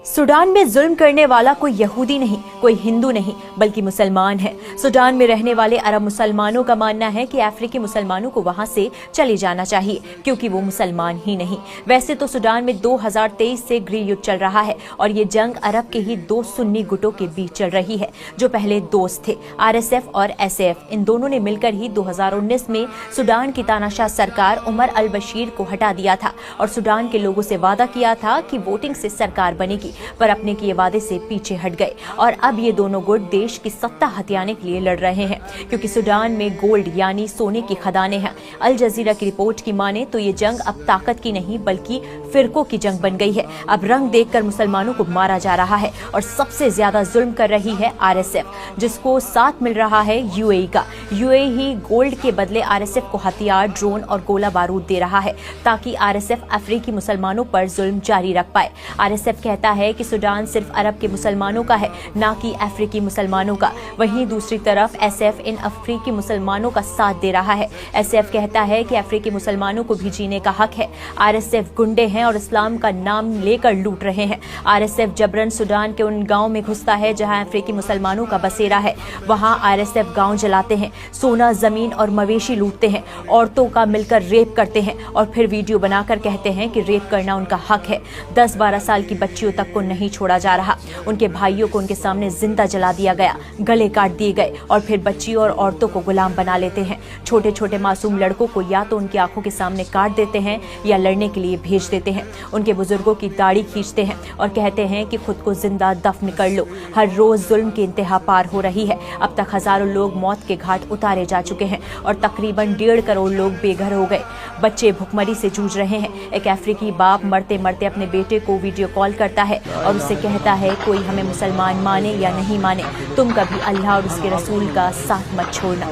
Sudan में जुल्म करने वाला कोई यहूदी नहीं, कोई हिंदू नहीं, बल्कि मुसलमान है। सूडान में रहने वाले अरब मुसलमानों का मानना है कि अफ्रीकी मुसलमानों को वहां से चले जाना चाहिए क्योंकि वो मुसलमान ही नहीं। वैसे तो सूडान में 2023 से गृह युद्ध चल रहा है और ये जंग अरब के ही दो सुन्नी गुटों के बीच चल रही है जो पहले दोस्त थे। RSF और SF इन दोनों ने मिलकर ही 2019 में सूडान की तानाशाह सरकार उमर अल बशीर को हटा दिया था और सूडान के लोगों से वादा किया था कि वोटिंग से सरकार बनेगी, पर अपने किए वादे से पीछे हट गए और अब ये दोनों गुट देश की सत्ता हथियाने के लिए लड़ रहे हैं क्योंकि सूडान में गोल्ड यानी सोने की खदानें हैं। अल जजीरा की रिपोर्ट की माने तो ये जंग अब ताकत की नहीं बल्कि फिरकों की जंग बन गई है। अब रंग देखकर मुसलमानों को मारा जा रहा है और सबसे ज्यादा जुल्म कर रही है RSF, जिसको साथ मिल रहा है UAE का। UAE गोल्ड के बदले RSF को हथियार, ड्रोन और गोला बारूद दे रहा है ताकि RSF अफ्रीकी मुसलमानों पर जुल्म जारी रख पाए। RSF कहता है कि सूडान सिर्फ अरब के मुसलमानों का है, ना कि अफ्रीकी मुसलमानों का। वहीं दूसरी तरफ SF इन अफ्रीकी मुसलमानों का साथ दे रहा है। SF कहता है कि अफ्रीकी मुसलमानों को भी जीने का हक है। RSF गुंडे हैं और इस्लाम का नाम लेकर लूट रहे हैं। RSF जबरन सूडान के उन गांव में घुसता है जहां अफ्रीकी मुसलमानों का बसेरा है। वहां RSF गांव जलाते हैं, सोना, जमीन और मवेशी लूटते हैं, औरतों का मिलकर रेप करते हैं और फिर वीडियो बनाकर कहते हैं कि रेप करना उनका हक है। 10-12 साल की बच्चियों तक को नहीं छोड़ा जा रहा। उनके भाइयों को उनके सामने जिंदा जला दिया गया, गले काट दिए गए और फिर बच्चियों और औरतों को गुलाम बना लेते हैं। छोटे छोटे मासूम लड़कों को या तो उनकी आंखों के सामने काट देते हैं या लड़ने के लिए भेज देते हैं। उनके बुजुर्गों की दाढ़ी खींचते हैं और कहते हैं कि खुद को जिंदा दफन कर लो। हर रोज जुल्म की इंतहा पार हो रही है। अब तक हजारों लोग मौत के घाट उतारे जा चुके हैं और तकरीबन 1.5 करोड़ लोग बेघर हो गए। बच्चे भुखमरी से जूझ रहे हैं। एक अफ्रीकी बाप मरते मरते अपने बेटे को वीडियो कॉल करता है और उससे कहता है कोई हमें मुसलमान माने या नहीं माने, तुम कभी अल्लाह और उसके रसूल का साथ मत छोड़ना।